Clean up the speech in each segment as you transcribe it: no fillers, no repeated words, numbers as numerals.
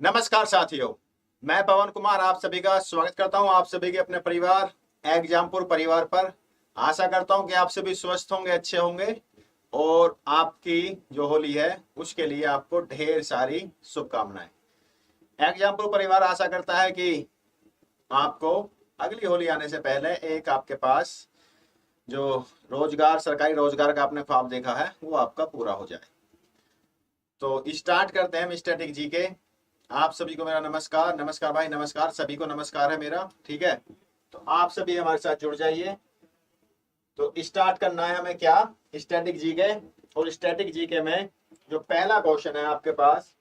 नमस्कार साथियों, मैं पवन कुमार आप सभी का स्वागत करता हूं आप सभी के अपने परिवार एग्जामपुर परिवार पर। आशा करता हूं कि आप सभी स्वस्थ होंगे, अच्छे होंगे और आपकी जो होली है उसके लिए आपको ढेर सारी शुभकामनाएं। एग्जामपुर परिवार आशा करता है कि आपको अगली होली आने से पहले एक आपके पास जो रोजगार, सरकारी रोजगार का आपने ख्वाब देखा है वो आपका पूरा हो जाए। तो स्टार्ट करते हैं मिस्टर टिक जी के। आप सभी को मेरा नमस्कार। नमस्कार भाई, नमस्कार, सभी को नमस्कार है मेरा। ठीक है, तो आप सभी हमारे साथ जुड़ जाइए। तो स्टार्ट करना है हमें क्या, स्टैटिक जीके। और स्टैटिक जीके में जो पहला क्वेश्चन है आपके पास,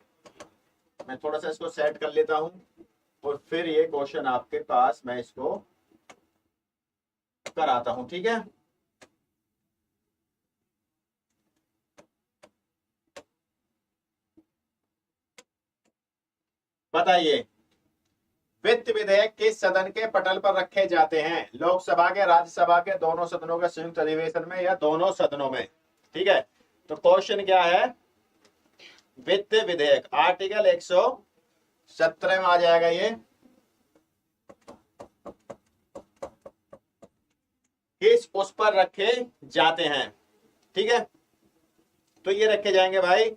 मैं थोड़ा सा इसको सेट कर लेता हूं और फिर ये क्वेश्चन आपके पास मैं इसको कराता हूं। ठीक है, बताइए वित्त विधेयक किस सदन के पटल पर रखे जाते हैं? लोकसभा के, राज्यसभा के, दोनों सदनों के संयुक्त अधिवेशन में या दोनों सदनों में? ठीक है, तो क्वेश्चन क्या है? वित्त विधेयक आर्टिकल 117 में आ जाएगा ये। किस उस पर रखे जाते हैं? ठीक है, तो ये रखे जाएंगे भाई,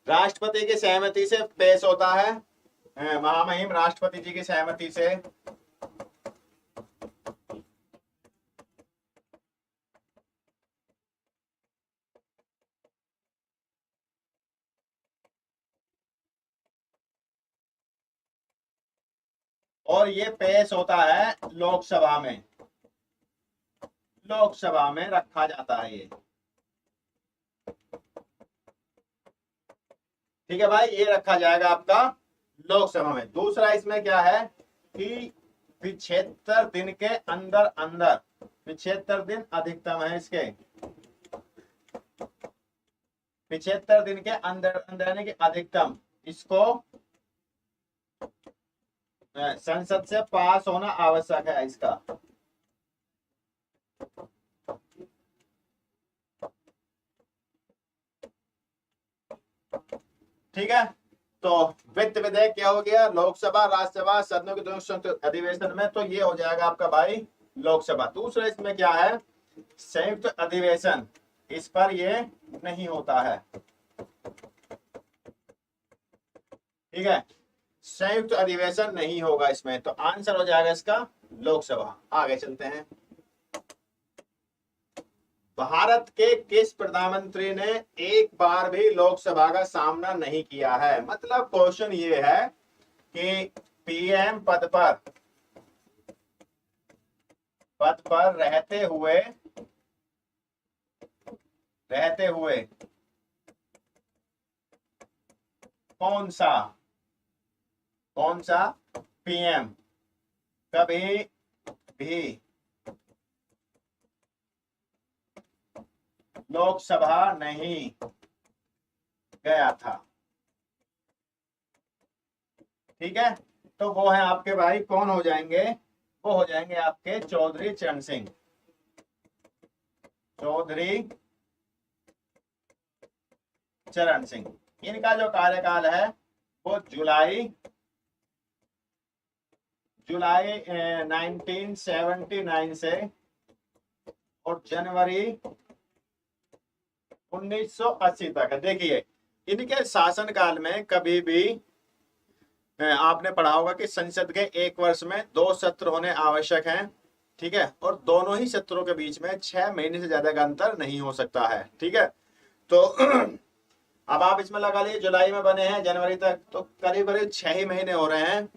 राष्ट्रपति की सहमति से पेश होता है, महामहिम राष्ट्रपति जी की सहमति से। और ये पेश होता है लोकसभा में, लोकसभा में रखा जाता है ये। ठीक है भाई, ये रखा जाएगा आपका लोकसभा में। दूसरा इसमें क्या है कि 75 दिन के अंदर अंदर, 75 दिन अधिकतम है इसके, 75 दिन के अंदर अंदर यानी कि अधिकतम इसको संसद से पास होना आवश्यक है इसका। ठीक है, तो वित्त विधेयक क्या हो गया? लोकसभा, राज्यसभा, सदनों के दोनों संयुक्त अधिवेशन में, तो ये हो जाएगा आपका भाई लोकसभा। दूसरा इसमें क्या है? संयुक्त अधिवेशन, इस पर ये नहीं होता है। ठीक है, संयुक्त अधिवेशन नहीं होगा इसमें, तो आंसर हो जाएगा इसका लोकसभा। आगे चलते हैं। भारत के किस प्रधानमंत्री ने एक बार भी लोकसभा का सामना नहीं किया है? मतलब क्वेश्चन ये है कि पीएम पद पर रहते हुए कौन सा पीएम कभी भी लोकसभा नहीं गया था? ठीक है, तो वो है आपके भाई, कौन हो जाएंगे? वो हो जाएंगे आपके चौधरी चरण सिंह। चौधरी चरण सिंह, इनका जो कार्यकाल है वो जुलाई 1979 से और जनवरी 1980 तक है। देखिए, इनके शासनकाल में कभी भी आपने पढ़ा होगा कि संसद के एक वर्ष में 2 सत्र होने आवश्यक हैं। ठीक है, और दोनों ही सत्रों के बीच में 6 महीने से ज्यादा का अंतर नहीं हो सकता है। ठीक है, तो अब आप इसमें लगा लीजिए जुलाई में बने हैं जनवरी तक, तो करीब करीब 6 ही महीने हो रहे हैं।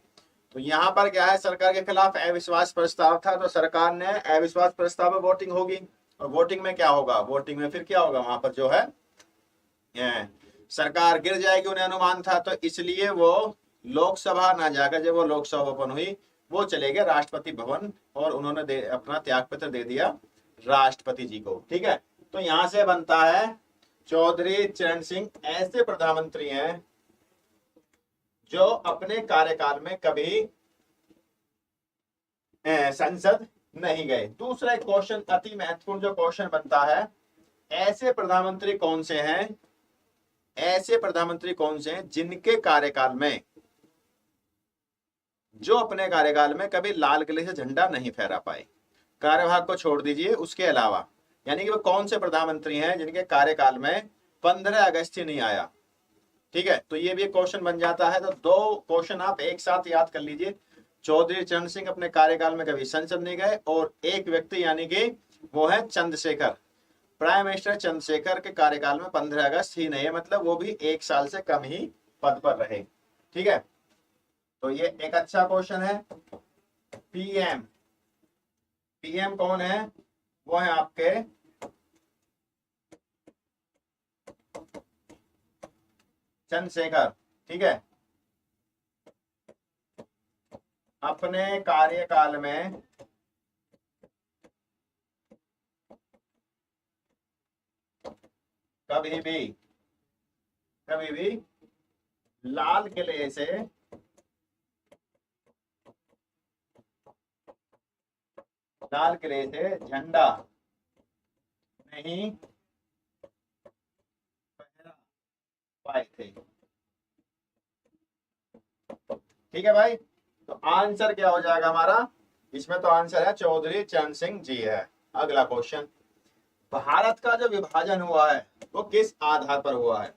तो यहाँ पर क्या है, सरकार के खिलाफ अविश्वास प्रस्ताव था, तो सरकार ने अविश्वास प्रस्ताव पर वोटिंग होगी, और वोटिंग में क्या होगा? वोटिंग में फिर क्या होगा? वहां पर जो है सरकार गिर जाएगी, उन्हें अनुमान था, तो इसलिए वो लोकसभा ना जाकर जब वो लोकसभा ओपन हुई, वो चले गए राष्ट्रपति भवन और उन्होंने अपना त्याग पत्र दे दिया राष्ट्रपति जी को। ठीक है, तो यहां से बनता है चौधरी चरण सिंह ऐसे प्रधानमंत्री हैं जो अपने कार्यकाल में कभी संसद नहीं गए। दूसरा क्वेश्चन अति महत्वपूर्ण जो क्वेश्चन बनता है, ऐसे प्रधानमंत्री कौन से हैं जिनके कार्यकाल में जो अपने कार्यकाल में कभी लाल किले से झंडा नहीं फहरा पाए। कार्यभाग को छोड़ दीजिए, उसके अलावा यानी कि वो कौन से प्रधानमंत्री हैं जिनके कार्यकाल में 15 अगस्त ही नहीं आया। ठीक है, तो ये भी एक क्वेश्चन बन जाता है। तो दो क्वेश्चन आप एक साथ याद कर लीजिए। चौधरी चरण सिंह अपने कार्यकाल में कभी संसद नहीं गए, और एक व्यक्ति यानी कि वो है चंद्रशेखर, प्राइम मिनिस्टर चंद्रशेखर के कार्यकाल में 15 अगस्त ही नहीं है, मतलब वो भी 1 साल से कम ही पद पर रहे। ठीक है, तो ये एक अच्छा क्वेश्चन है। पीएम, पीएम कौन है? वो है आपके चंद्रशेखर। ठीक है, अपने कार्यकाल में कभी भी कभी भी लाल किले से झंडा नहीं फहरा पाए थे। ठीक है भाई, तो आंसर क्या हो जाएगा हमारा? इसमें तो आंसर है चौधरी चरण सिंह जी है। अगला क्वेश्चन, भारत का जो विभाजन हुआ है वो किस आधार पर हुआ है?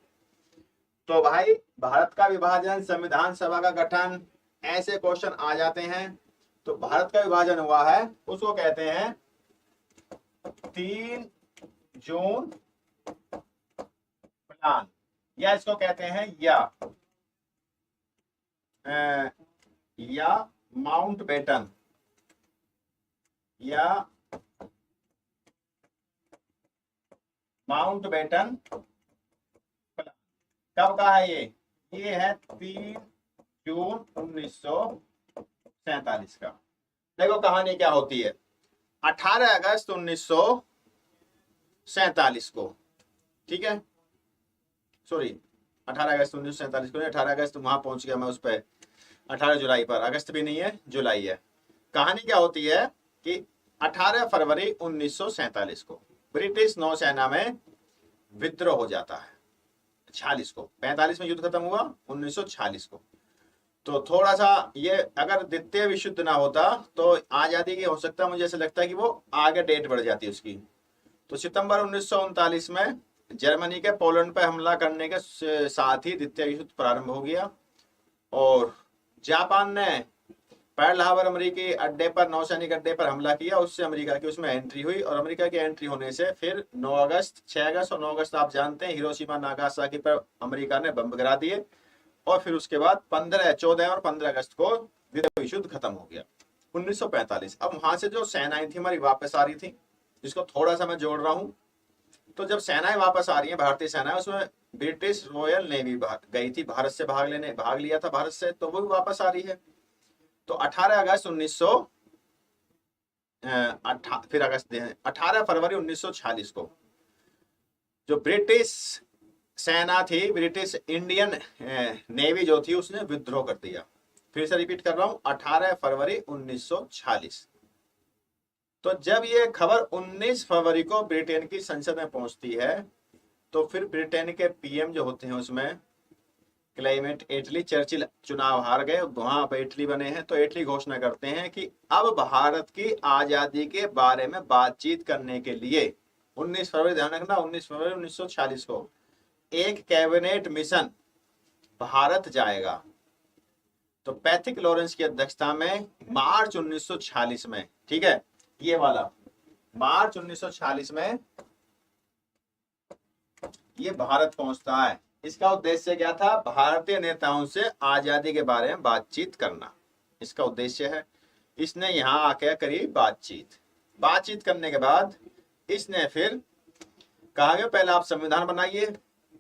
तो भाई भारत का विभाजन, संविधान सभा का गठन, ऐसे क्वेश्चन आ जाते हैं। तो भारत का विभाजन हुआ है उसको कहते हैं 3 जून प्लान, या इसको कहते हैं या माउंट बेटन, या माउंट बेटन प्लान। कब का है ये है 3 जून 1947 का। देखो कहानी क्या होती है। 18 अगस्त 1947 को, ठीक है, सॉरी 18 अगस्त 1947 को, 18 अगस्त वहां पहुंच गया मैं उस पर, 18 जुलाई पर, अगस्त भी नहीं है जुलाई है। कहानी क्या होती है कि 18 फरवरी 1947 को ब्रिटिश नौसेना में विद्रोह हो जाता है। 46 को, 45 में युद्ध खत्म हुआ, 1946 को। तो थोड़ा सा ये, अगर द्वितीय विश्व युद्ध ना होता तो आजादी की हो सकता है, मुझे ऐसा लगता है कि वो आगे डेट बढ़ जाती उसकी। तो सितंबर 1939 में जर्मनी के पोलैंड पर हमला करने के साथ ही द्वितीय विश्व युद्ध प्रारंभ हो गया, और जापान ने पर्ल हार्बर अमेरिकी अड्डे पर, नौसैनिक अड्डे पर हमला किया, उससे अमेरिका की उसमें एंट्री हुई, और अमेरिका की एंट्री होने से फिर 9 अगस्त, 6 अगस्त और 9 अगस्त आप जानते हैं हिरोशिमा नागासाकी पर अमेरिका ने बम गिरा दिए, और फिर उसके बाद 15, 14 और 15 अगस्त को द्वितीय विश्व युद्ध खत्म हो गया 1945। अब वहां से जो सेनाएं थी हमारी वापस आ रही थी, जिसको थोड़ा सा मैं जोड़ रहा हूं। तो जब सेनाएं वापस आ रही है, भारतीय सेनाएं, उसमें ब्रिटिश रॉयल नेवी गई थी भारत से, भाग लिया था भारत से, तो वो भी वापस आ रही है। तो 18 अगस्त 1900 फिर अगस्त 18 फरवरी 1946 को जो ब्रिटिश सेना थी, ब्रिटिश इंडियन नेवी जो थी, उसने विद्रोह कर दिया। फिर से रिपीट कर रहा हूं, 18 फरवरी 1946। तो जब ये खबर 19 फरवरी को ब्रिटेन की संसद में पहुंचती है, तो फिर ब्रिटेन के पीएम जो होते हैं उसमें क्लेमेंट एटली, चर्चिल चुनाव हार गए, वहां पर एटली बने हैं, तो एटली घोषणा करते हैं कि अब भारत की आजादी के बारे में बातचीत करने के लिए 19 फरवरी, ध्यान रखना 19 फरवरी 1946 को एक कैबिनेट मिशन भारत जाएगा। तो पैथिक लॉरेंस की अध्यक्षता में मार्च 1946 में, ठीक है, ये वाला मार्च 1946 में ये भारत पहुंचता है। इसका उद्देश्य क्या था? भारतीय नेताओं से आजादी के बारे में बातचीत करना, इसका उद्देश्य है। इसने यहाँ आके करी बातचीत करने के बाद इसने फिर कहा गया पहले आप संविधान बनाइए।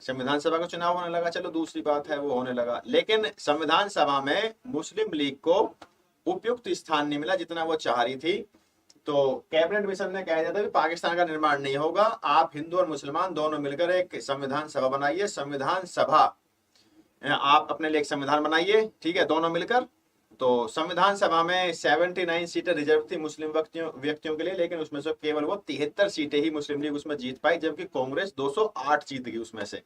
संविधान सभा का चुनाव होने लगा, चलो दूसरी बात है, वो होने लगा, लेकिन संविधान सभा में मुस्लिम लीग को उपयुक्त स्थान नहीं मिला जितना वो चाह रही थी। तो कैबिनेट मिशन ने कह दिया था कि पाकिस्तान का निर्माण नहीं होगा, आप हिंदू और मुसलमान दोनों मिलकर एक संविधान सभा बनाइए, संविधान सभा आप अपने लिए एक संविधान बनाइए, ठीक है, दोनों मिलकर। तो संविधान सभा में 79 सीटें रिजर्व थी मुस्लिम व्यक्तियों के लिए, लेकिन उसमें से केवल वो 73 सीटें ही मुस्लिम लीग उसमें जीत पाई, जबकि कांग्रेस 208 जीत गई उसमें से।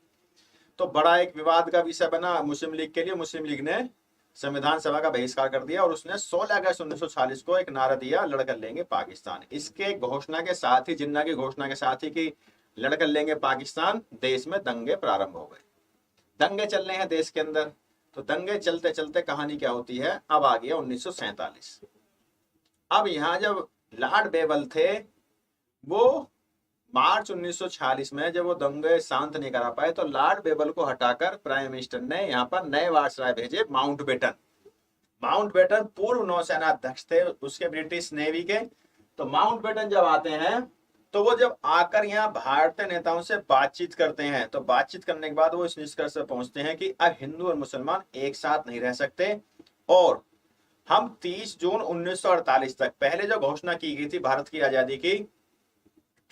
तो बड़ा एक विवाद का विषय बना मुस्लिम लीग के लिए। मुस्लिम लीग ने संविधान सभा का बहिष्कार कर दिया और उसने 16 अगस्त 1946 को एक नारा दिया, लड़कर लेंगे पाकिस्तान। इसके घोषणा के साथ ही, जिन्ना की घोषणा के साथ ही कि लड़कर लेंगे पाकिस्तान, देश में दंगे प्रारंभ हो गए। दंगे चल रहे हैं देश के अंदर। तो दंगे चलते चलते कहानी क्या होती है, अब आ गया 1947। अब यहां जब लॉर्ड बेबल थे, वो मार्च 1946 में जब वो दंगे शांत नहीं करा पाए, तो लॉर्ड बेबल को हटाकर प्राइम मिनिस्टर ने यहाँ पर नए वायसराय भेजे, माउंटबेटन। माउंटबेटन पूर्व नौसेना अध्यक्ष थे उसके, ब्रिटिश नेवी के। तो माउंटबेटन जब आते हैं, तो वो जब आकर यहाँ भारतीय नेताओं से बातचीत करते हैं, तो बातचीत करने के बाद वो इस निष्कर्ष पर पहुंचते हैं कि अब हिंदू और मुसलमान एक साथ नहीं रह सकते, और हम 30 जून 1948 तक, पहले जो घोषणा की गई थी भारत की आजादी की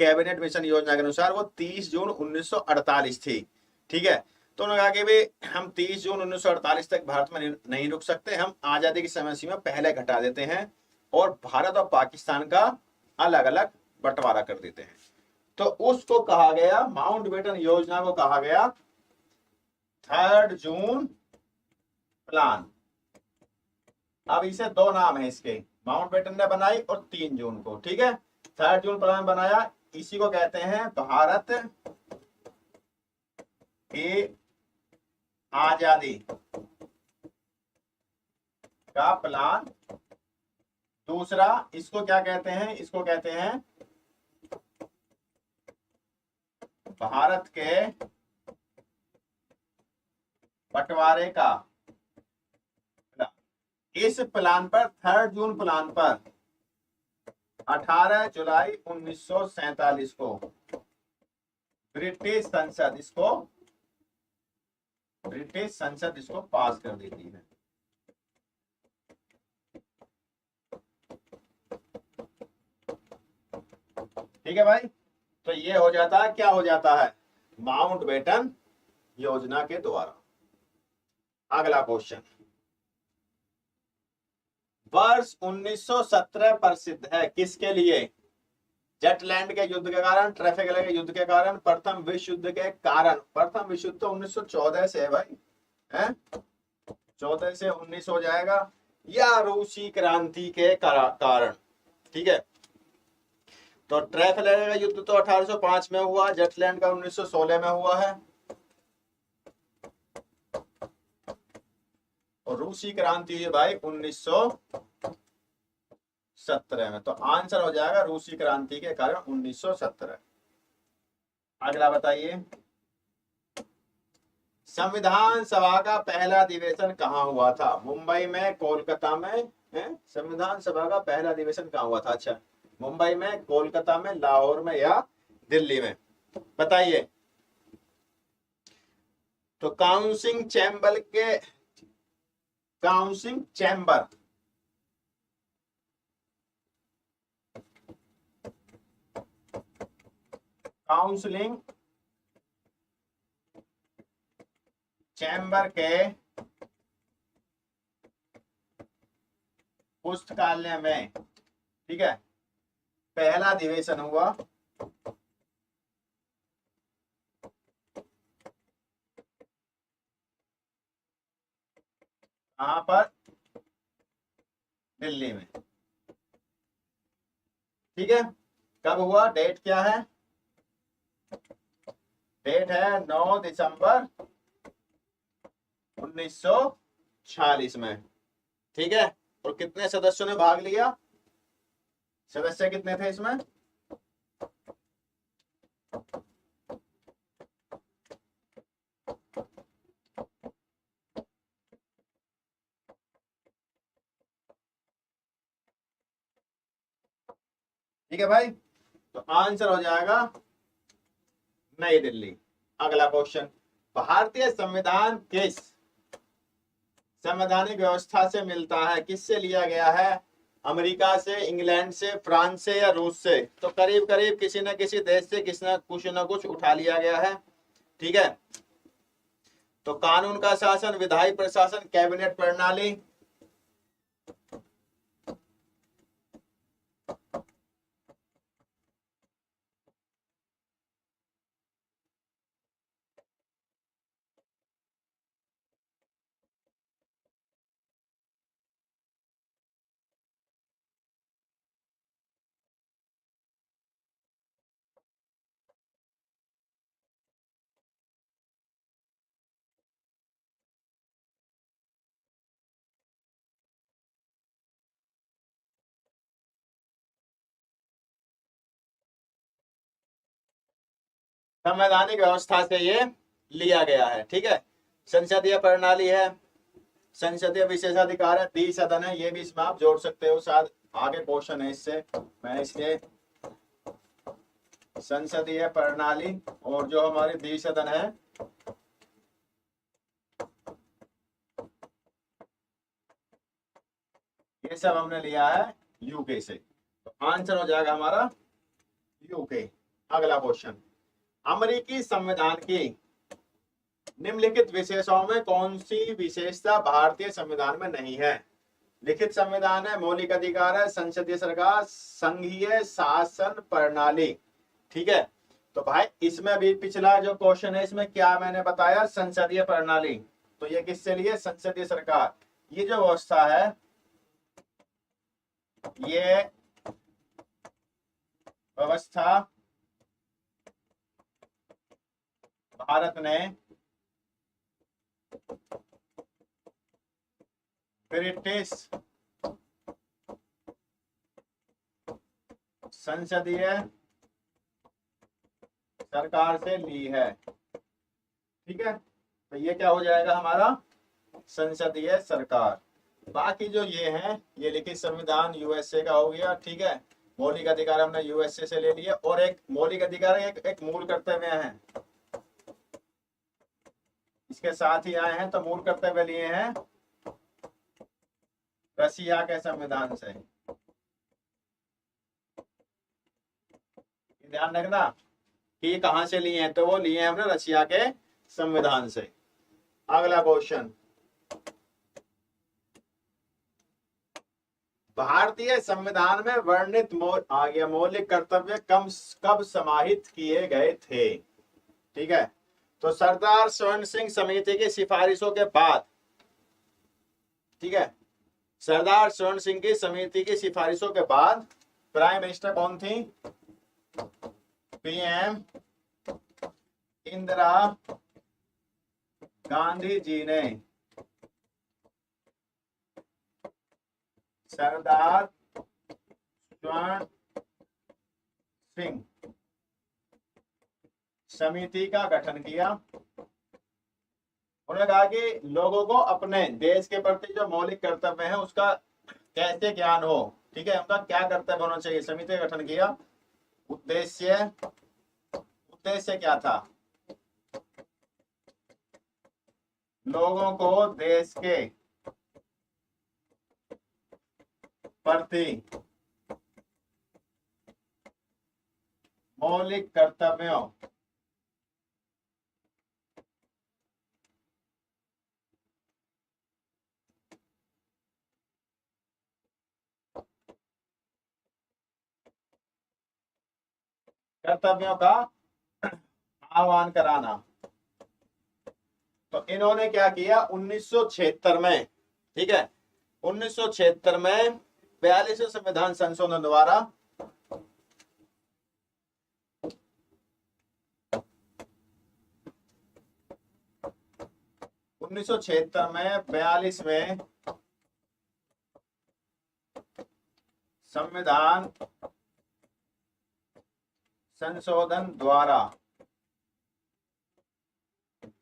कैबिनेट मिशन योजना के अनुसार, वो 30 जून 1948 थी। ठीक है, तो उन्होंने कहा कि भाई हम 30 जून 1948 तक भारत में नहीं रुक सकते, हम आजादी की समय सीमा पहले घटा देते हैं और भारत और पाकिस्तान का अलग अलग बंटवारा कर देते हैं। तो उसको कहा गया, माउंटबेटन योजना को कहा गया 3 जून प्लान। अब इसे दो नाम है इसके, माउंटबेटन ने बनाई और 3 जून को, ठीक है, 3 जून प्लान बनाया। इसी को कहते हैं भारत की आजादी का प्लान। दूसरा इसको क्या कहते हैं, इसको कहते हैं भारत के बंटवारे का प्लान। इस प्लान पर 3 जून प्लान पर 18 जुलाई 1947 को ब्रिटिश संसद इसको पास कर देती है। ठीक है भाई, तो ये हो जाता है, क्या हो जाता है, माउंटबेटन योजना के द्वारा। अगला क्वेश्चन, वर्ष 1917 प्रसिद्ध है किसके लिए? जटलैंड के युद्ध के कारण, ट्रैफेगले के युद्ध के कारण, प्रथम विश्व युद्ध के कारण। प्रथम विश्व युद्ध तो 1914 से है भाई, है 14 से 19 हो जाएगा, या रूसी क्रांति के कारण। ठीक है, तो ट्रैफेगले का युद्ध तो 1805 में हुआ, जटलैंड का 1916 में हुआ है, और रूसी क्रांति हुई भाई 1917 में। तो आंसर हो जाएगा रूसी क्रांति के कारण 1917। अगला बताइए, संविधान सभा का पहला अधिवेशन कहाँ हुआ था? मुंबई में, कोलकाता में? है संविधान सभा का पहला अधिवेशन कहाँ हुआ था? अच्छा, मुंबई में, कोलकाता में, लाहौर में या दिल्ली में? बताइए। तो काउंसिल चैम्बर काउंसलिंग चैम्बर के पुस्तकालय में, ठीक है, पहला अधिवेशन हुआ कहां पर? दिल्ली में। ठीक है, कब हुआ, डेट क्या है? डेट है 9 दिसंबर 1946 में। ठीक है, और कितने सदस्यों ने भाग लिया? सदस्य कितने थे इसमें? ठीक है भाई, तो आंसर हो जाएगा नई दिल्ली। अगला क्वेश्चन, भारतीय संविधान किस संवैधानिक व्यवस्था से मिलता है? किससे लिया गया है? अमेरिका से, इंग्लैंड से, फ्रांस से या रूस से? तो करीब करीब किसी न किसी देश से कुछ न कुछ उठा लिया गया है। ठीक है, तो कानून का शासन, विधायी प्रशासन, कैबिनेट प्रणाली। संवैधानिक व्यवस्था से ये लिया गया है। ठीक है, संसदीय प्रणाली है, संसदीय विशेषाधिकार है, द्विसदन है, ये भी इसमें आप जोड़ सकते हो, शायद आगे क्वेश्चन है इससे, मैं इसलिए संसदीय प्रणाली और जो हमारी द्विसदन है, ये सब हमने लिया है यूके से। तो आंसर हो जाएगा हमारा यूके। अगला क्वेश्चन, अमेरिकी संविधान की निम्नलिखित विशेषताओं में कौन सी विशेषता भारतीय संविधान में नहीं है? लिखित संविधान है, मौलिक अधिकार है, संसदीय सरकार, संघीय शासन प्रणाली। ठीक है, तो भाई इसमें भी पिछला जो क्वेश्चन है इसमें क्या मैंने बताया, संसदीय प्रणाली, तो ये किससे लिए, संसदीय सरकार। ये जो व्यवस्था है ये व्यवस्था भारत ने ब्रिटिश संसदीय सरकार से ली है। ठीक है, तो ये क्या हो जाएगा हमारा, संसदीय सरकार। बाकी जो ये है, ये लिखित संविधान यूएसए का हो गया। ठीक है, मौलिक अधिकार हमने यूएसए से ले लिए, और एक मौलिक अधिकार एक मूल कर्तव्य है, इसके साथ ही आए हैं, तो मूल कर्तव्य लिए हैं रशिया के संविधान से। ध्यान रखना कि कहां से लिए हैं, तो वो लिए हैं हमने रशिया के संविधान से। अगला क्वेश्चन, भारतीय संविधान में वर्णित मौलिक कर्तव्य कब समाहित किए गए थे? ठीक है, तो सरदार स्वर्ण सिंह समिति की सिफारिशों के बाद, ठीक है, सरदार स्वर्ण सिंह की समिति की सिफारिशों के बाद प्राइम मिनिस्टर कौन थी? पीएम इंदिरा गांधी जी ने सरदार स्वर्ण सिंह समिति का गठन किया। उन्होंने कहा कि लोगों को अपने देश के प्रति जो मौलिक कर्तव्य है उसका कैसे ज्ञान हो। ठीक है, उनका क्या कर्तव्य होना चाहिए, समिति का गठन किया। उद्देश्य क्या था? लोगों को देश के प्रति मौलिक कर्तव्यों का आह्वान कराना। तो इन्होंने क्या किया 1976 में, ठीक है, 1976 में 42वें संविधान संशोधन द्वारा में 42वें संविधान संशोधन द्वारा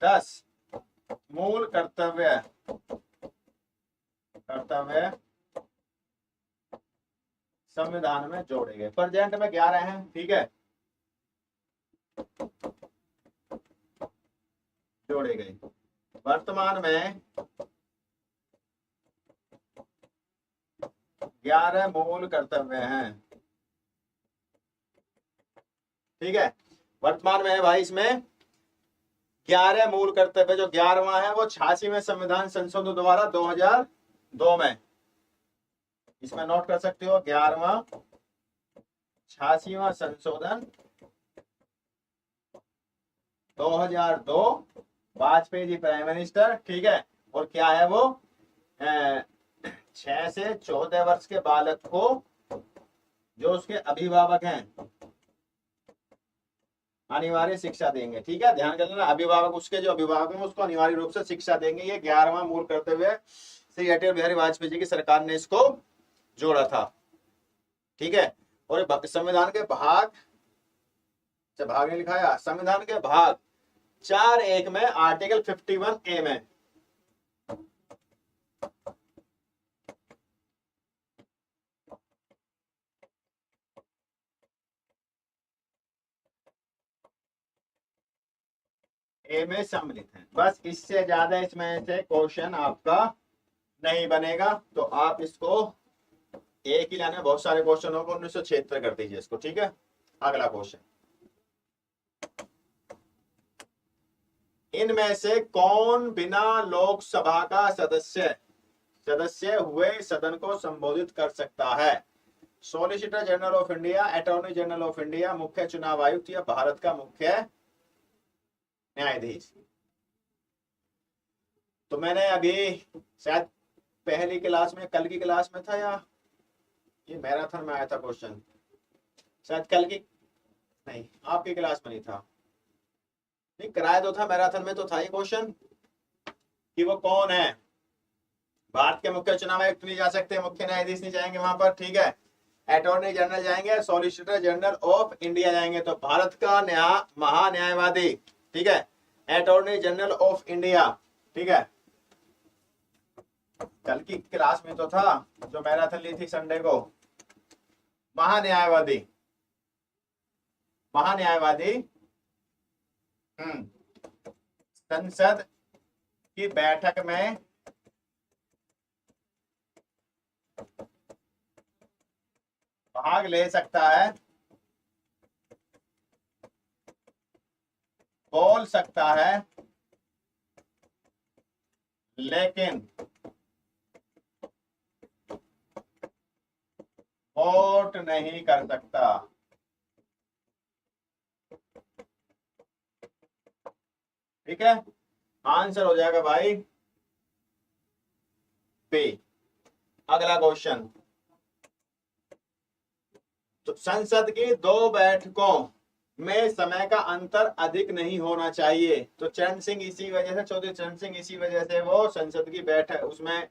10 मूल कर्तव्य संविधान में जोड़े गए। प्रेजेंट में 11 हैं। ठीक है, जोड़े गए। वर्तमान में 11 मूल कर्तव्य हैं। ठीक है, वर्तमान में है भाई, इसमें 11 मूल कर्तव्य। जो 11वां है वो 86वें संविधान संशोधन द्वारा 2002 में, इसमें नोट कर सकते हो, 11वां 86वां संशोधन 2002, वाजपेयी जी प्राइम मिनिस्टर। ठीक है, और क्या है वो 6 से 14 वर्ष के बालक को जो उसके अभिभावक हैं अनिवार्य शिक्षा देंगे। ठीक है, ध्यान कर लेना, अभिभावक, उसके जो अभिभावक हैं उसको अनिवार्य रूप से शिक्षा देंगे। ये 11वां मूल कर्तव्य श्री अटल बिहारी वाजपेयी जी की सरकार ने इसको जोड़ा था। ठीक है, और संविधान के भाग अच्छा भाग नहीं लिखाया, संविधान के भाग 4(1) में आर्टिकल 51A में ए में सम्मिलित है। बस इससे ज्यादा इसमें से क्वेश्चन आपका नहीं बनेगा, तो आप इसको एक ही लाइन में बहुत सारे क्वेश्चन होंगे, 1976 कर दीजिए इसको, ठीक है। अगला क्वेश्चन, इनमें से कौन बिना लोकसभा का सदस्य हुए सदन को संबोधित कर सकता है? Solicitor general of India, attorney general of India, मुख्य चुनाव आयुक्त या भारत का मुख्य न्यायाधीश? तो मैंने अभी शायद पहली क्लास में, कल की क्लास में था या ये मैराथन में आया था क्वेश्चन, शायद कल की नहीं, आपकी क्लास में नहीं था, नहीं कराया तो था, मैराथन में तो था ये क्वेश्चन कि वो कौन है। भारत के मुख्य चुनाव आयुक्त नहीं जा सकते, मुख्य न्यायाधीश नहीं जाएंगे वहां पर, ठीक है। अटॉर्नी जनरल जाएंगे, सॉलिसिटर जनरल ऑफ इंडिया जाएंगे, तो भारत का महान्यायवादी, ठीक है, अटॉर्नी जनरल ऑफ इंडिया, ठीक है। कल की क्लास में तो था जो मैराथन ली थी संडे को, महान्यायवादी, संसद की बैठक में भाग ले सकता है, बोल सकता है, लेकिन वोट नहीं कर सकता। ठीक है, आंसर हो जाएगा भाई बी। अगला क्वेश्चन, तो संसद की 2 बैठकों में समय का अंतर अधिक नहीं होना चाहिए। तो चरण सिंह इसी वजह से, चौधरी चरण सिंह इसी वजह से वो संसद की बैठक उसमें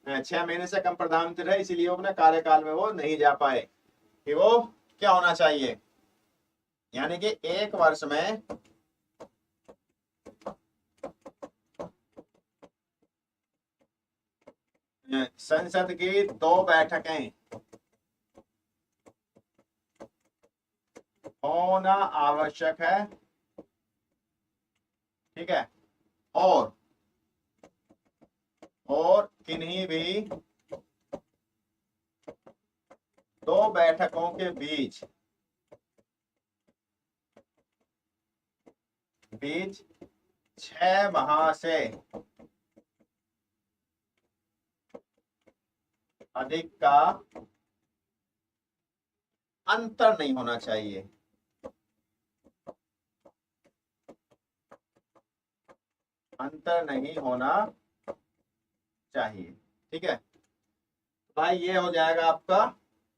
6 महीने से कम प्रधानमंत्री रहे, इसीलिए वो अपने कार्यकाल में वो नहीं जा पाए, कि वो क्या होना चाहिए, यानी कि 1 वर्ष में संसद की 2 बैठकें होना आवश्यक है, ठीक है। और किन्हीं भी 2 बैठकों के बीच 6 माह से अधिक का अंतर नहीं होना चाहिए। अंतर नहीं होना चाहिए, ठीक है भाई। ये हो जाएगा आपका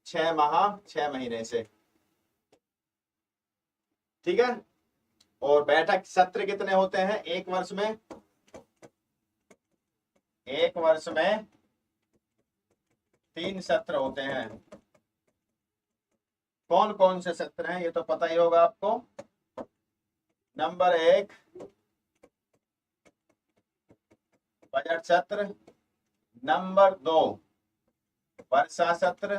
6 माह 6 महीने से, ठीक है। और बैठक सत्र कितने होते हैं 1 वर्ष में? 1 वर्ष में 3 सत्र होते हैं। कौन कौन से सत्र हैं ये तो पता ही होगा आपको। नंबर 1 बजट सत्र, नंबर 2 वर्षा सत्र,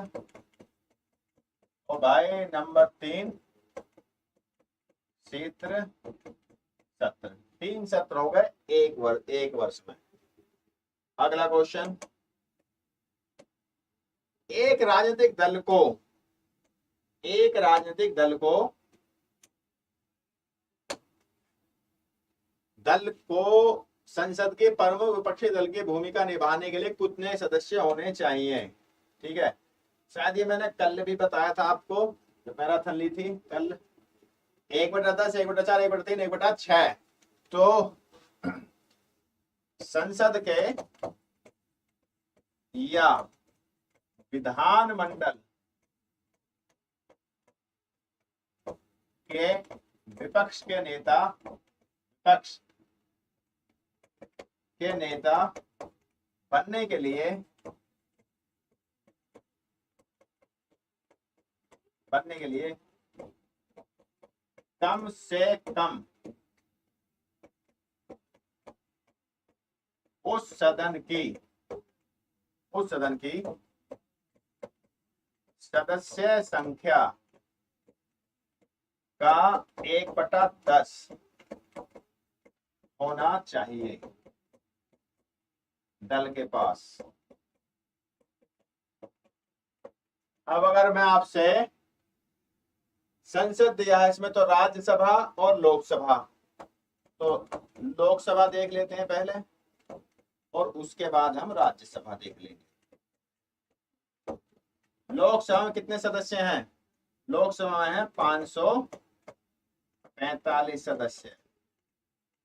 और भाई नंबर 3 शीत सत्र। 3 सत्र हो गए 1 वर्ष में। अगला क्वेश्चन, एक राजनीतिक दल को संसद के प्रमुख विपक्षी दल की भूमिका निभाने के लिए कितने सदस्य होने चाहिए? ठीक है, शायद ये मैंने कल भी बताया था आपको जब मैराथन ली थी कल। 1/10, 1/4, 1/3, 1/6। तो संसद के या विधानमंडल के विपक्ष के नेता बनने के लिए कम से कम उस सदन की सदस्य संख्या का 1/10 होना चाहिए दल के पास। अब अगर मैं आपसे संसद दिया है, इसमें तो राज्यसभा और लोकसभा, तो लोकसभा देख लेते हैं पहले और उसके बाद हम राज्यसभा देख लेंगे। लोकसभा में कितने सदस्य हैं? लोकसभा में है 545 सदस्य।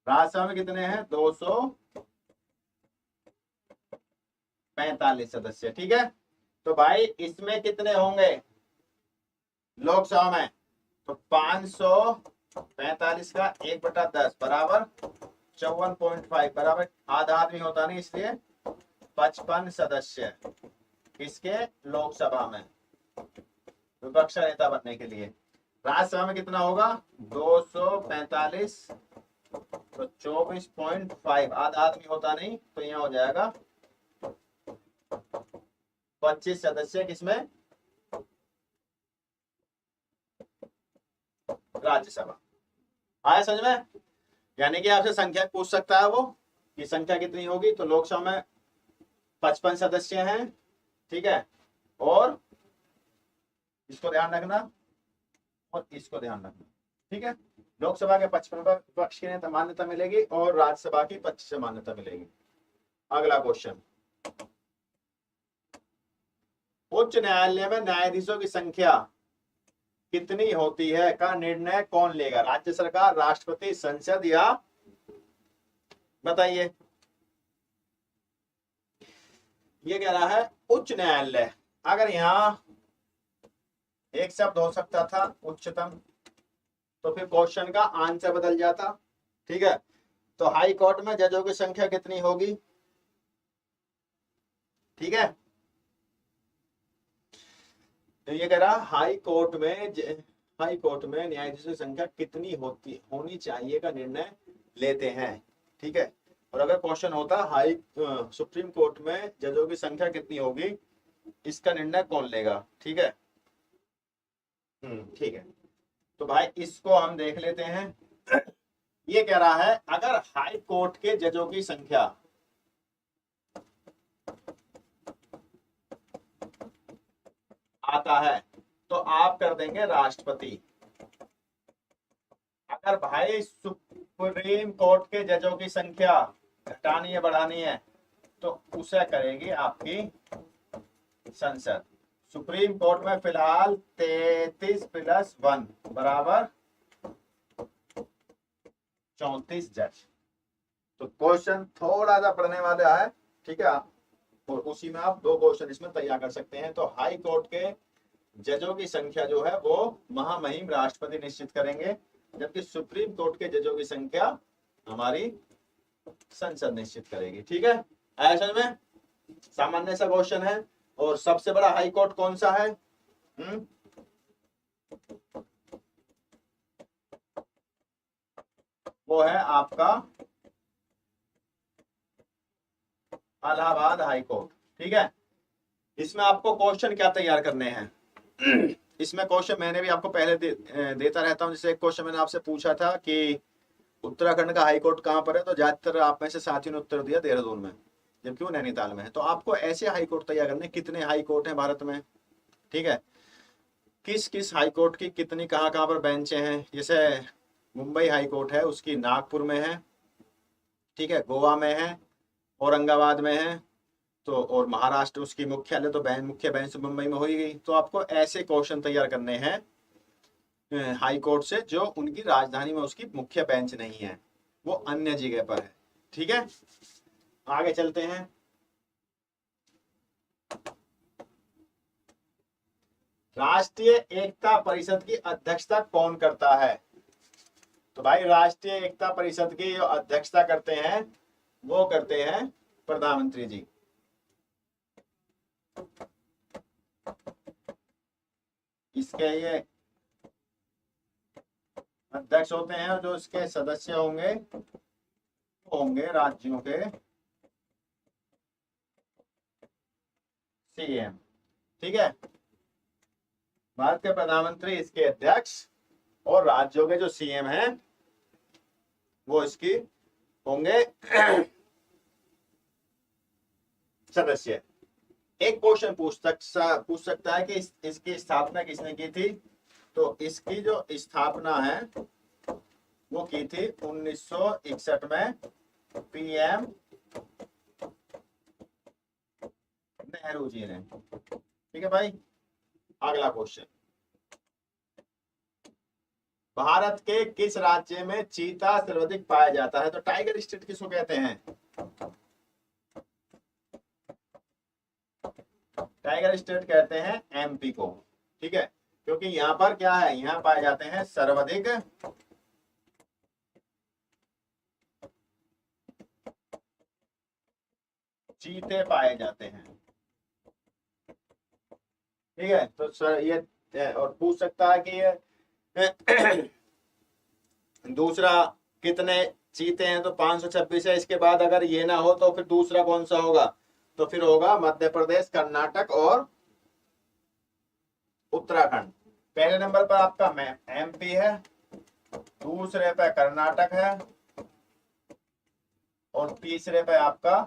राज्यसभा में कितने हैं? 245 सदस्य। ठीक है, तो भाई इसमें कितने होंगे लोकसभा में? तो 545 का 1/10 बराबर 54.5 बराबर आधा आदमी होता नहीं, इसलिए 55 सदस्य किसके? लोकसभा में, विपक्ष नेता बनने के लिए। राज्यसभा में कितना होगा? 245 तो 24.5 आधा आदमी होता नहीं, तो यहाँ हो जाएगा 25 सदस्य किसमें? राज्यसभा। आया समझ में? यानी कि आपसे संख्या पूछ सकता है वो कि संख्या कितनी होगी, तो लोकसभा में 55 सदस्य हैं, ठीक है, और इसको ध्यान रखना और इसको ध्यान रखना, ठीक है। लोकसभा के 55 पर विपक्ष की नेता मान्यता मिलेगी और राज्यसभा की 25 से मान्यता मिलेगी। अगला क्वेश्चन, उच्च न्यायालय में न्यायाधीशों की संख्या कितनी होती है का निर्णय कौन लेगा? राज्य सरकार, राष्ट्रपति, संसद, या बताइए। ये कह रहा है उच्च न्यायालय। अगर यहां एक शब्द हो सकता था उच्चतम, तो फिर क्वेश्चन का आंसर बदल जाता, ठीक है। तो हाई कोर्ट में जजों की संख्या कितनी होगी? ठीक है, तो ये कह रहा हाई कोर्ट में न्यायाधीशों की संख्या कितनी होनी चाहिए का निर्णय लेते हैं, ठीक है। और अगर क्वेश्चन होता सुप्रीम कोर्ट में जजों की संख्या कितनी होगी, इसका निर्णय कौन लेगा, ठीक है। ठीक है, तो भाई इसको हम देख लेते हैं। ये कह रहा है अगर हाई कोर्ट के जजों की संख्या आता है तो आप कर देंगे राष्ट्रपति। अगर भाई सुप्रीम कोर्ट के जजों की संख्या घटानी है बढ़ानी है तो उसे करेगी आपकी संसद। सुप्रीम कोर्ट में फिलहाल 33+1 बराबर 34 जज। तो क्वेश्चन थोड़ा सा पढ़ने वाला है, ठीक है, और उसी में आप 2 क्वेश्चन इसमें तैयार कर सकते हैं। तो हाई कोर्ट के जजों की संख्या जो है वो महामहिम राष्ट्रपति निश्चित करेंगे, जबकि सुप्रीम कोर्ट के जजों की संख्या हमारी संसद निश्चित करेगी, ठीक है। ऐसा में सामान्य सा क्वेश्चन है। और सबसे बड़ा हाई कोर्ट कौन सा है? वो है आपका इलाहाबाद हाई कोर्ट, ठीक है। इसमें आपको क्वेश्चन क्या तैयार करने हैं? इसमें क्वेश्चन मैंने भी आपको पहले देता रहता हूं। जैसे एक क्वेश्चन मैंने आपसे पूछा था कि उत्तराखंड का हाई कोर्ट कहां पर है, तो ज्यादातर आप में से साथियों ने उत्तर दिया देहरादून में, जबकि वो नैनीताल में है। तो आपको ऐसे हाई कोर्ट तैयार करने, कितने हाई कोर्ट हैं भारत में, ठीक है, किस किस हाई कोर्ट की कितनी कहां कहां पर बेंचें हैं। जैसे मुंबई हाई कोर्ट है, उसकी नागपुर में है, ठीक है, गोवा में है, औरंगाबाद में है, तो और महाराष्ट्र उसकी मुख्यालय तो मुख्य बेंच मुंबई में हो ही गई। तो आपको ऐसे क्वेश्चन तैयार करने हैं हाई कोर्ट से जो उनकी राजधानी में उसकी मुख्य बेंच नहीं है, वो अन्य जगह पर है, ठीक है। आगे चलते हैं। राष्ट्रीय एकता परिषद की अध्यक्षता कौन करता है? तो भाई राष्ट्रीय एकता परिषद की जो अध्यक्षता करते हैं वो करते हैं प्रधानमंत्री जी। इसके ये अध्यक्ष होते हैं और जो इसके सदस्य होंगे वो होंगे राज्यों के सीएम। ठीक है, भारत के प्रधानमंत्री इसके अध्यक्ष और राज्यों के जो सीएम हैं वो इसकी होंगे सदस्य। एक क्वेश्चन पूछ सकता है कि इसकी स्थापना किसने की थी। तो इसकी जो स्थापना है वो की थी 1961 में पीएम नेहरू जी ने। ठीक है भाई, अगला क्वेश्चन, भारत के किस राज्य में चीता सर्वाधिक पाया जाता है। तो टाइगर स्टेट किसको कहते हैं। टाइगर स्टेट कहते हैं एमपी को। ठीक है, क्योंकि यहाँ पर क्या है, यहाँ पाए जाते हैं सर्वाधिक चीते पाए जाते हैं। ठीक है, तो सर ये और पूछ सकता है कि ये दूसरा कितने चीते हैं। तो 526 है। इसके बाद अगर ये ना हो तो फिर दूसरा कौन सा होगा। तो फिर होगा मध्य प्रदेश, कर्नाटक और उत्तराखंड। पहले नंबर पर आपका एमपी है, दूसरे पे कर्नाटक है और तीसरे पे आपका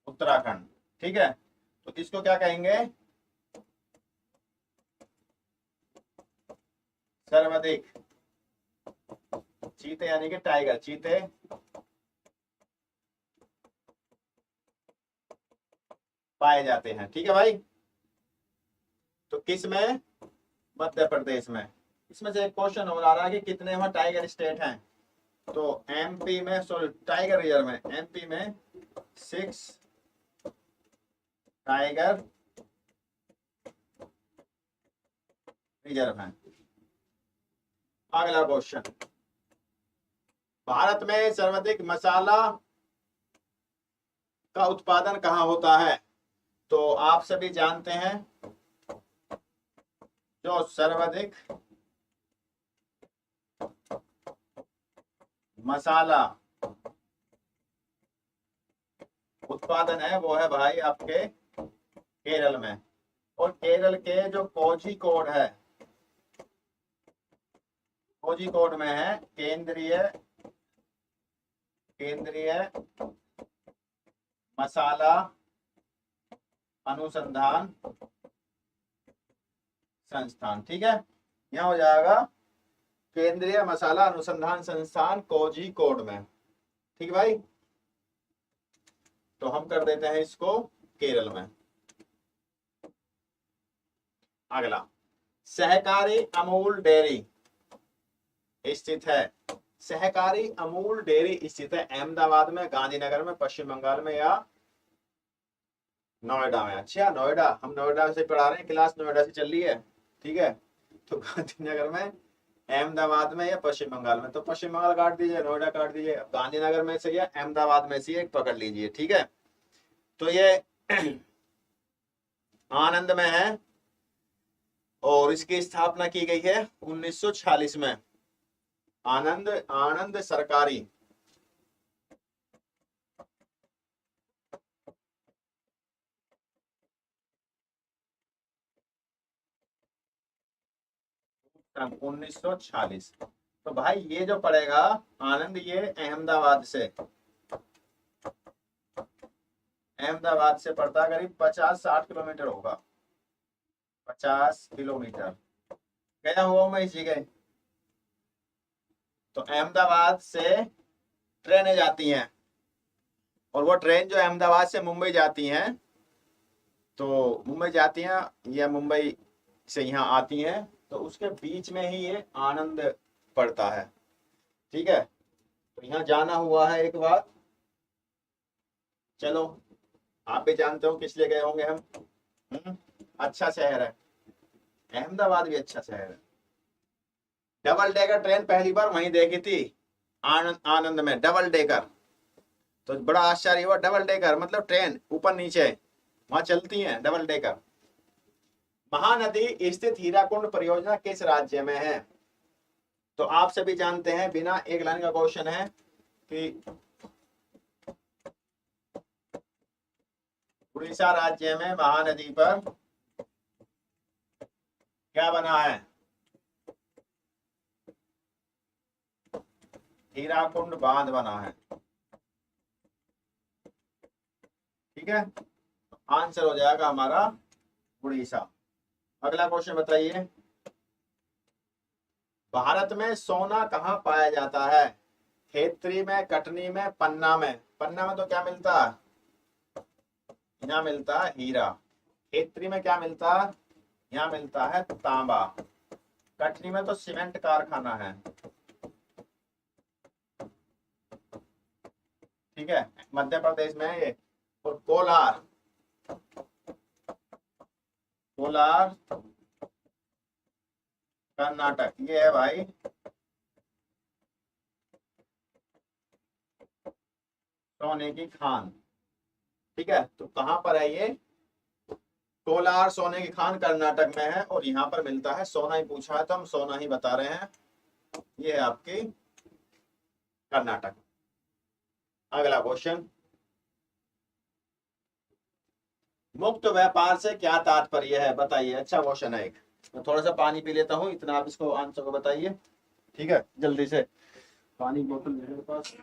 उत्तराखंड। ठीक है, तो इसको क्या कहेंगे, सर्वाधिक चीते यानी कि टाइगर चीते पाए जाते हैं। ठीक है भाई, तो किस में, मध्य प्रदेश में। इसमें से एक क्वेश्चन और आ रहा है कि कितने वहां टाइगर स्टेट हैं। तो एमपी में, सॉरी टाइगर रिजर्व में, एमपी में 6 टाइगर रिजर्व हैं। अगला क्वेश्चन, भारत में सर्वाधिक मसाला का उत्पादन कहाँ होता है। तो आप सभी जानते हैं जो सर्वाधिक मसाला उत्पादन है वो है भाई आपके केरल में। और केरल के जो कोझिकोड है, कोझिकोड में है केंद्रीय मसाला अनुसंधान संस्थान। ठीक है, यहां हो जाएगा केंद्रीय मसाला अनुसंधान संस्थान कोझिकोड में। ठीक है भाई, तो हम कर देते हैं इसको केरल में। अगला, सहकारी अमूल डेयरी स्थित है। सहकारी अमूल डेयरी स्थित है अहमदाबाद में, गांधीनगर में, पश्चिम बंगाल में या नोएडा में। अच्छा, नोएडा, हम नोएडा से पढ़ा रहे हैं, क्लास नोएडा से चल रही है। ठीक है, तो गांधीनगर में, अहमदाबाद में या पश्चिम बंगाल में। तो पश्चिम बंगाल काट दीजिए, नोएडा काट दीजिए, गांधीनगर में से या अहमदाबाद में से एक पकड़ लीजिए। ठीक है, तो ये आनंद में है और इसकी स्थापना की गई है 1946 में। आनंद सरकारी सन 1946। तो भाई ये जो पड़ेगा आनंद, ये अहमदाबाद से पड़ता करीब 50-60 किलोमीटर होगा। 50 किलोमीटर गया हुआ मैं इस जगह। तो अहमदाबाद से ट्रेनें जाती हैं और वो ट्रेन जो अहमदाबाद से मुंबई जाती हैं, तो मुंबई जाती हैं या मुंबई से यहाँ आती हैं, तो उसके बीच में ही ये आनंद पड़ता है। ठीक है, तो यहाँ जाना हुआ है एक बार। चलो, आप भी जानते हो किस लिए गए होंगे हम। अच्छा शहर है अहमदाबाद, भी अच्छा शहर है। डबल डेकर ट्रेन पहली बार वहीं देखी थी, आनंद में, डबल डेकर। तो बड़ा आश्चर्य हुआ, डबल डेकर मतलब ट्रेन ऊपर नीचे वहां चलती है, डबल डेकर। महानदी स्थित हीराकुंड परियोजना किस राज्य में है? तो आप सभी जानते हैं, बिना एक लाइन का क्वेश्चन है कि उड़ीसा राज्य में महानदी पर क्या बना है? हीराकुंड बांध बना है। ठीक है, आंसर हो जाएगा हमारा उड़ीसा। अगला क्वेश्चन बताइए, भारत में सोना कहाँ पाया जाता है? खेतरी में, कटनी में, पन्ना में। पन्ना में तो क्या मिलता है? यहाँ मिलता है हीरा। खेतरी में क्या मिलता है? यहाँ मिलता है तांबा। कटनी में तो सीमेंट कारखाना है। ठीक है, मध्य प्रदेश में है ये। और कोलार, कोलार कर्नाटक, ये है भाई सोने की खान। ठीक है, तो कहां पर है ये? कोलार सोने की खान कर्नाटक में है, और यहाँ पर मिलता है सोना। ही पूछा है तो हम सोना ही बता रहे हैं। ये है आपकी कर्नाटक। अगला क्वेश्चन, मुक्त व्यापार से क्या तात्पर्य है? बताइए। अच्छा क्वेश्चन है एक। मैं थोड़ा सा पानी पी लेता हूँ, इतना आप इसको आंसर को बताइए। ठीक है, जल्दी से पानी बोतल मेरे पास।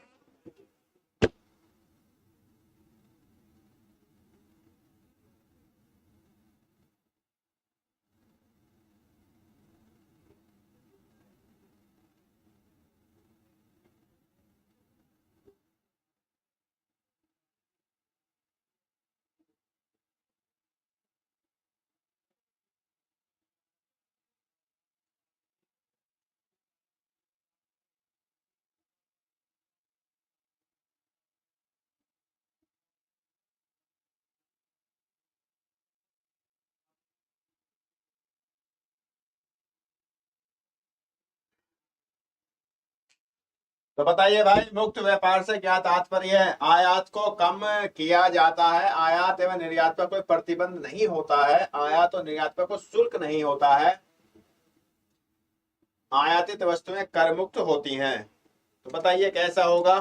तो बताइए भाई, मुक्त व्यापार से क्या तात्पर्य है? आयात को कम किया जाता है। आयात एवं निर्यात पर कोई प्रतिबंध नहीं होता है। आयात और निर्यात पर कोई शुल्क नहीं होता है। आयातित वस्तुएं कर मुक्त होती हैं। तो बताइए कैसा होगा?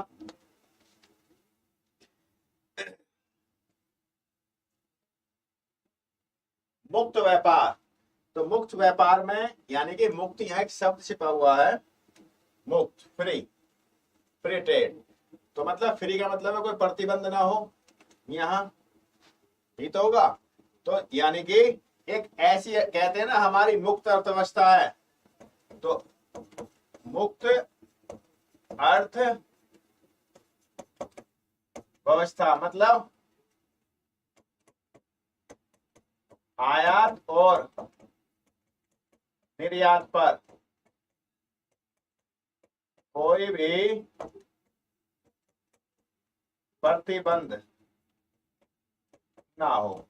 मुक्त व्यापार, तो मुक्त व्यापार में यानी कि मुक्त यहाँ एक शब्द छिपा हुआ है। मुक्त, फ्री, फ्री ट्रेड। तो मतलब फ्री का मतलब है कोई प्रतिबंध ना हो यहाँ, ही तो होगा। तो यानी कि एक ऐसी, कहते हैं ना हमारी मुक्त अर्थव्यवस्था है। तो मुक्त अर्थव्यवस्था मतलब आयात और निर्यात पर कोई भी प्रतिबंध ना हो,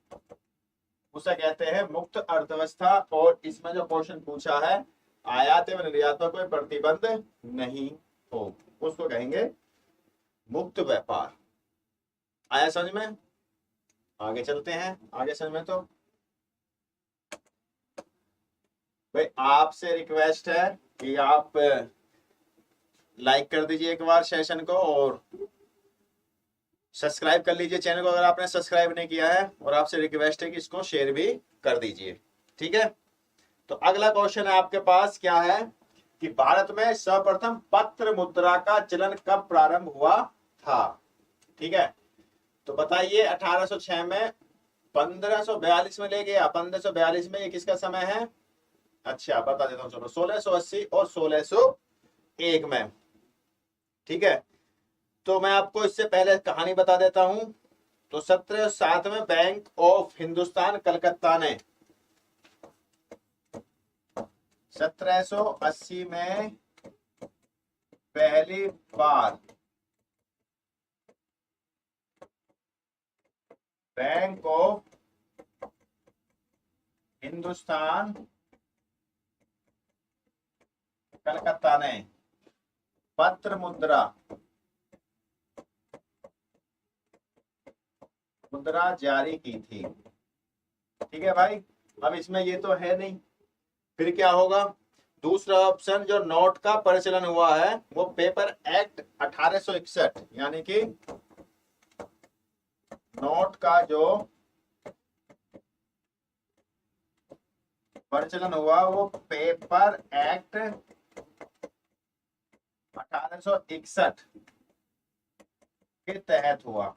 उसे कहते हैं मुक्त अर्थव्यवस्था। और इसमें जो क्वेश्चन पूछा है, आयात एवं निर्यात पर कोई प्रतिबंध नहीं हो, उसको कहेंगे मुक्त व्यापार। आया समझ में? आगे चलते हैं। आगे समझ में तो भाई आपसे रिक्वेस्ट है कि आप लाइक कर दीजिए एक बार सेशन को, और सब्सक्राइब कर लीजिए चैनल को अगर आपने सब्सक्राइब नहीं किया है। और आपसे रिक्वेस्ट है कि इसको शेयर भी कर दीजिए। ठीक है, तो अगला क्वेश्चन है आपके पास, क्या है कि भारत में सर्वप्रथम पत्र मुद्रा का चलन कब प्रारंभ हुआ था? ठीक है, तो बताइए 1806 में, 1542 में ले गया। 1542 में ये किसका समय है? अच्छा बता देता हूँ, चलो 1680 और 1601 में। ठीक है, तो मैं आपको इससे पहले कहानी बता देता हूं। तो 1707 में बैंक ऑफ हिंदुस्तान कलकत्ता ने, 1780 में पहली बार बैंक ऑफ हिंदुस्तान कलकत्ता ने पत्र मुद्रा जारी की थी। ठीक है भाई, अब इसमें ये तो है नहीं, फिर क्या होगा? दूसरा ऑप्शन, जो नोट का प्रचलन हुआ है वो पेपर एक्ट 1861, यानी कि नोट का जो प्रचलन हुआ वो पेपर एक्ट 1861 के तहत हुआ।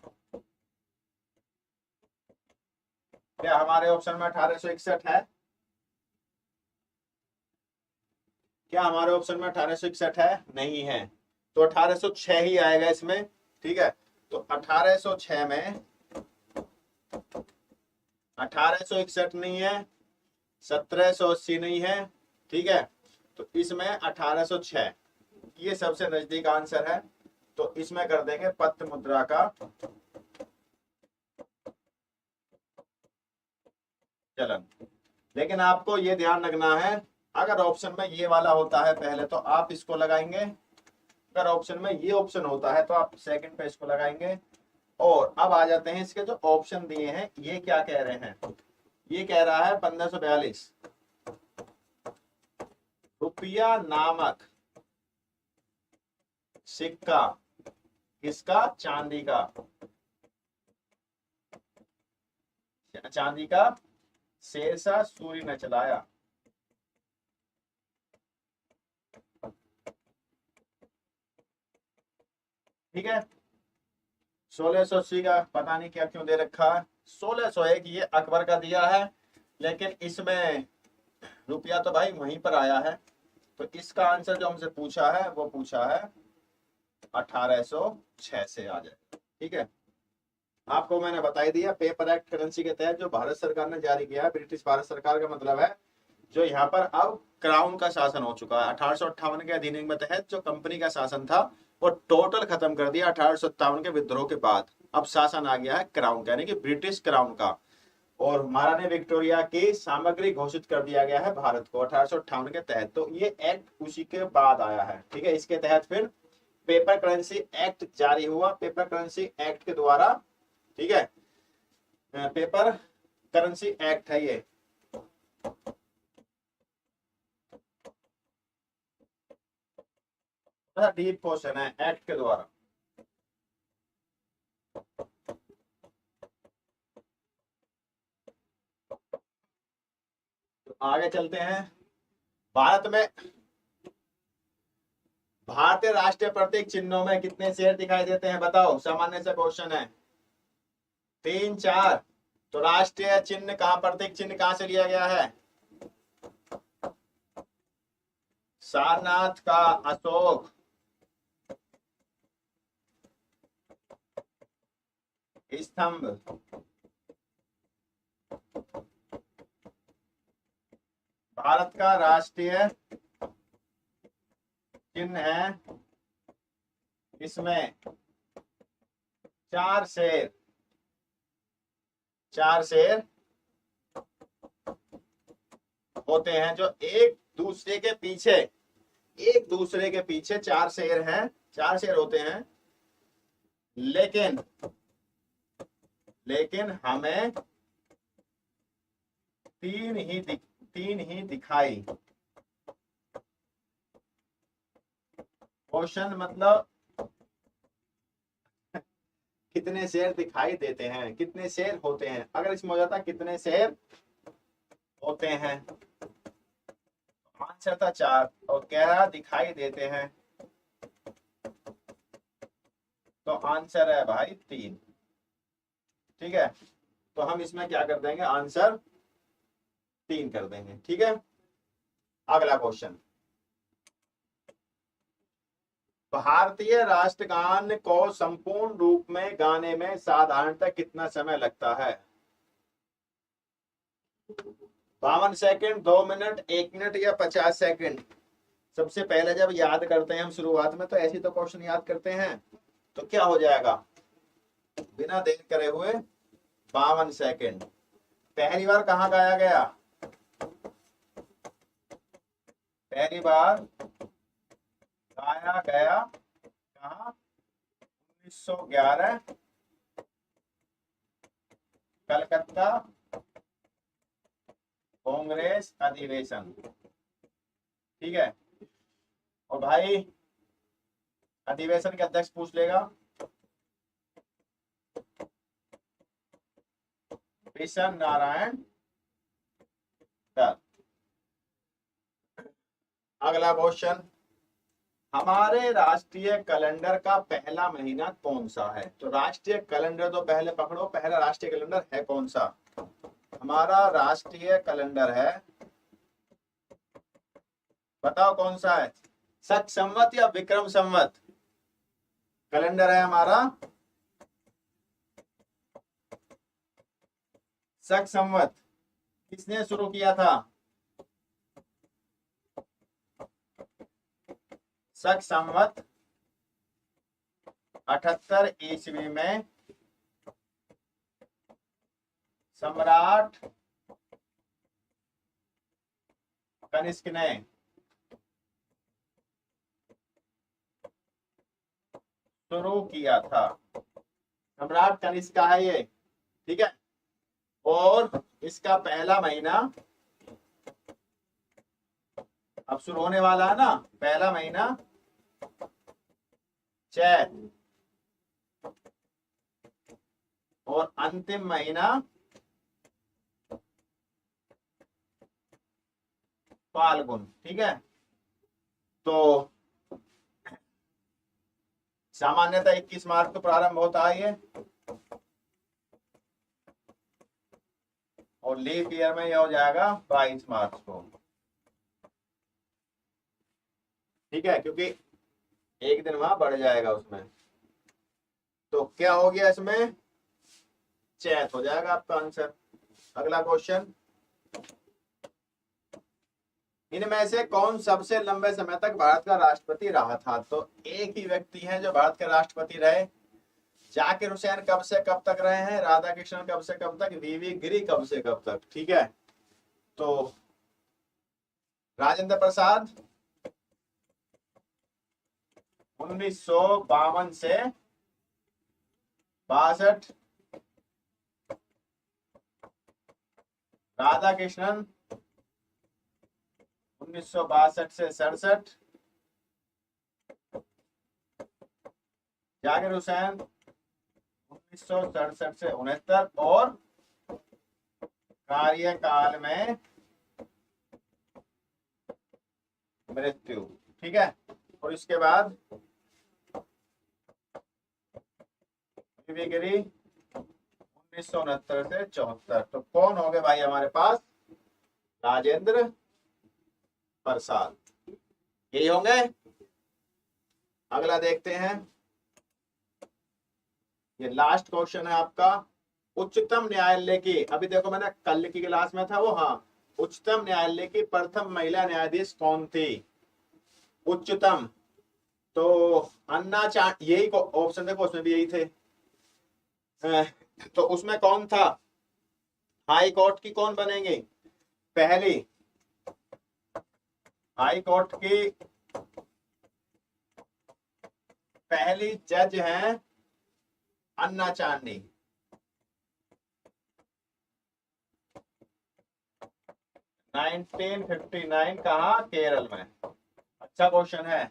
क्या हमारे ऑप्शन में 1861 है? क्या हमारे ऑप्शन में 1861 है? नहीं है, तो 1806 ही आएगा इसमें। ठीक है, तो 1806 में 1861 नहीं है, 1780 नहीं है, ठीक है, तो इसमें 1806 ये सबसे नजदीक आंसर है। तो इसमें कर देंगे पत्र मुद्रा का चलन। लेकिन आपको ये ध्यान रखना है, अगर ऑप्शन में ये वाला होता है पहले तो आप इसको लगाएंगे, अगर ऑप्शन में ये ऑप्शन होता है तो आप सेकंड पे इसको लगाएंगे। और अब आ जाते हैं इसके जो ऑप्शन दिए हैं, ये क्या कह रहे हैं? ये कह रहा है 1542 रुपया नामक सिक्का, किसका? चांदी का, चांदी का शेरशाह सूरी ने चलाया। ठीक है, 1680 का पता नहीं क्या क्यों दे रखा है, 1601 ये अकबर का दिया है, लेकिन इसमें रुपया तो भाई वहीं पर आया है। तो इसका आंसर जो हमसे पूछा है वो पूछा है 1806 से आ जाए। ठीक है, आपको मैंने बता ही दिया, पेपर एक्ट करेंसी के तहत जो भारत सरकार ने जारी किया है, ब्रिटिश भारत सरकार का मतलब है जो यहाँ पर अब क्राउन का शासन हो चुका है। 1858 के अधिनियम के तहत जो कंपनी का शासन था वो टोटल खत्म कर दिया 1857 के विद्रोह के बाद। अब शासन आ गया है क्राउन का, यानी कि ब्रिटिश क्राउन का। और महारानी विक्टोरिया की सामग्री घोषित कर दिया गया है भारत को 1858 के तहत। तो ये एक्ट उसी के बाद आया है। ठीक है, इसके तहत फिर पेपर करेंसी एक्ट जारी हुआ, पेपर करेंसी एक्ट के द्वारा। ठीक है, पेपर करेंसी एक्ट है ये। डीप क्वेश्चन है, एक्ट के द्वारा। तो आगे चलते हैं। भारत में भारतीय राष्ट्रीय प्रतीक चिन्हों में कितने शेर दिखाई देते हैं? बताओ, सामान्य से क्वेश्चन है। 3, 4। तो राष्ट्रीय चिन्ह कहां, प्रतीक चिन्ह कहां से लिया गया है? सारनाथ का अशोक स्तंभ, भारत का राष्ट्रीय चिन्ह है। इसमें 4 शेर, 4 शेर होते हैं जो एक दूसरे के पीछे, एक दूसरे के पीछे 4 शेर हैं, 4 शेर होते हैं। लेकिन लेकिन हमें तीन ही दिखाई। क्वेश्चन मतलब कितने शेर दिखाई देते हैं, कितने शेर होते हैं। अगर इसमें हो जाता कितने शेर होते हैं, आंसर था 4, और कह रहा दिखाई देते हैं, तो आंसर है भाई 3। ठीक है, तो हम इसमें क्या कर देंगे, आंसर 3 कर देंगे। ठीक है, अगला क्वेश्चन। भारतीय राष्ट्रगान को संपूर्ण रूप में गाने में साधारणतः कितना समय लगता है? 52 सेकंड, 2 मिनट, 1 मिनट या 50 सेकंड? सबसे पहले जब याद करते हैं हम शुरुआत में, तो ऐसी तो क्वेश्चन याद करते हैं, तो क्या हो जाएगा, बिना देर करे हुए 52 सेकंड। पहली बार कहाँ गाया गया? पहली बार गाया गया कहाँ? 1911 कलकत्ता कांग्रेस अधिवेशन, ठीक है। और भाई अधिवेशन के अध्यक्ष पूछ लेगा विशन नारायण दत्त। अगला क्वेश्चन, हमारे राष्ट्रीय कैलेंडर का पहला महीना कौन सा है? तो राष्ट्रीय कैलेंडर तो पहले पकड़ो, पहला राष्ट्रीय कैलेंडर है कौन सा? हमारा राष्ट्रीय कैलेंडर है, बताओ कौन सा है? शक संवत या विक्रम संवत कैलेंडर है हमारा? शक संवत किसने शुरू किया था? शक संवत 78 ईस्वी में सम्राट कनिष्क ने शुरू किया था। सम्राट कनिष्क का है ये, ठीक है। और इसका पहला महीना अब शुरू होने वाला है ना, पहला महीना चैत और अंतिम महीना फाल्गुन, ठीक है। तो सामान्यतः 21 मार्च को प्रारंभ होता है ये, और लीप ईयर में यह हो जाएगा 22 मार्च को, ठीक है, क्योंकि एक दिन वहां बढ़ जाएगा उसमें। तो क्या हो गया इसमें? चैत हो जाएगा आपका आंसर। अगला क्वेश्चन, इनमें से कौन सबसे लंबे समय तक भारत का राष्ट्रपति रहा था? तो एक ही व्यक्ति है जो भारत के राष्ट्रपति रहे। जाकिर हुसैन कब से कब तक रहे हैं, राधा कृष्णन कब से कब तक, वीवी गिरी कब से कब तक, ठीक है। तो राजेंद्र प्रसाद 1952 से 62, राधा कृष्णन 1962 से 67, जाकिर हुसैन 1967 से 69, और कार्यकाल में मृत्यु, ठीक है। और इसके बाद गिरी 1969 से 74। तो कौन हो गए भाई हमारे पास? राजेंद्र प्रसाद, यही होंगे। अगला देखते हैं, ये लास्ट क्वेश्चन है आपका। उच्चतम न्यायालय की, अभी देखो मैंने कल की क्लास में था वो, हाँ, उच्चतम न्यायालय की प्रथम महिला न्यायाधीश कौन थी? उच्चतम, तो अन्ना चांद, यही ऑप्शन देखो उसमें भी यही थे। तो उसमें कौन था? हाई कोर्ट की कौन बनेंगे? पहली हाई कोर्ट की पहली जज हैं अन्ना चांदी। 1959 कहा? केरल में। अच्छा क्वेश्चन है।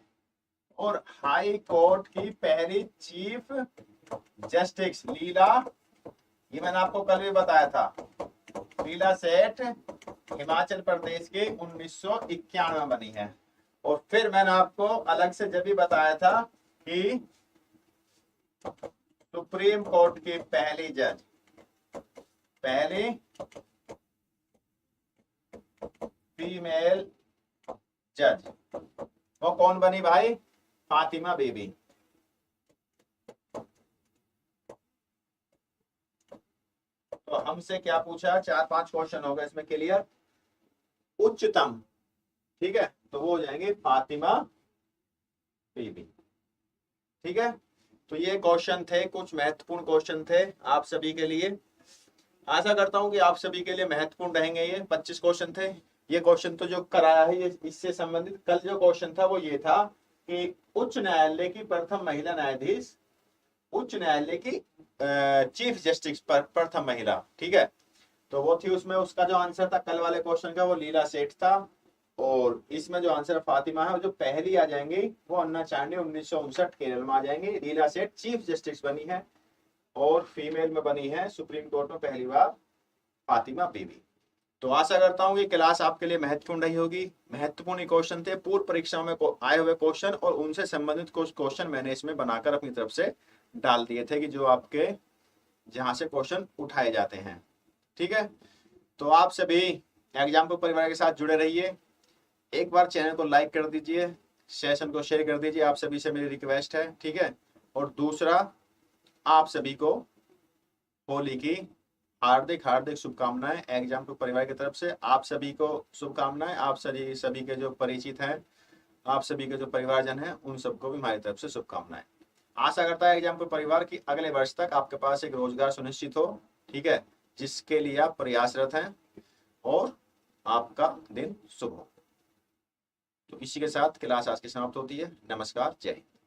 और हाई कोर्ट की पहली चीफ जस्टिस लीला, ये मैंने आपको कल भी बताया था, लीला सेठ हिमाचल प्रदेश की 1991 में बनी है। और फिर मैंने आपको अलग से जब भी बताया था कि सुप्रीम कोर्ट की पहली जज, पहली फीमेल जज, वो कौन बनी भाई? फातिमा बीबी। तो हमसे क्या पूछा? 4-5 क्वेश्चन हो गए इसमें क्लियर। उच्चतम, ठीक है, तो वो हो जाएंगे फातिमा बीबी, ठीक है। तो ये क्वेश्चन थे, कुछ महत्वपूर्ण क्वेश्चन थे आप सभी के लिए। आशा करता हूं कि आप सभी के लिए महत्वपूर्ण रहेंगे। ये 25 क्वेश्चन थे। ये क्वेश्चन तो जो कराया है ये इससे संबंधित, कल जो क्वेश्चन था वो ये था कि उच्च न्यायालय की प्रथम महिला न्यायाधीश, उच्च न्यायालय की चीफ जस्टिस पर प्रथम महिला, ठीक है। तो वो थी, उसमें उसका जो आंसर था कल वाले क्वेश्चन का वो लीला सेठ था। और इसमें जो आंसर फातिमा है, वो जो पहली आ जाएंगी वो अन्ना चांडी 1959 केरल में आ जाएंगी। लीला सेठ चीफ जस्टिस बनी है और फीमेल में बनी है सुप्रीम कोर्ट में पहली बार फातिमा बीबी। तो आशा करता हूँ कि क्लास आपके लिए महत्वपूर्ण रही होगी। महत्वपूर्ण क्वेश्चन थे, पूर्व परीक्षा में आए हुए क्वेश्चन और उनसे संबंधित कुछ क्वेश्चन मैंने इसमें बनाकर अपनी तरफ से डाल दिए थे कि जो आपके जहां से क्वेश्चन उठाए जाते हैं। ठीक है, तो आप सभी एग्जाम्पल परिवार के साथ जुड़े रहिए। एक बार चैनल को लाइक कर दीजिए, सेशन को शेयर कर दीजिए, आप सभी से मेरी रिक्वेस्ट है। ठीक है, और दूसरा, आप सभी को होली की हार्दिक हार्दिक शुभकामनाएं एग्जाम्पल परिवार की तरफ से। आप सभी को शुभकामनाएं। आप सभी के जो परिचित हैं, आप सभी के जो परिवारजन हैं, उन सबको भी हमारी तरफ से शुभकामनाएं। आशा करता है एग्जाम्पल परिवार की अगले वर्ष तक आपके पास एक रोजगार सुनिश्चित हो। ठीक है, जिसके लिए आप प्रयासरत हैं, और आपका दिन शुभ हो। तो इसी के साथ क्लास आज की समाप्त होती है। नमस्कार, जय हिंद।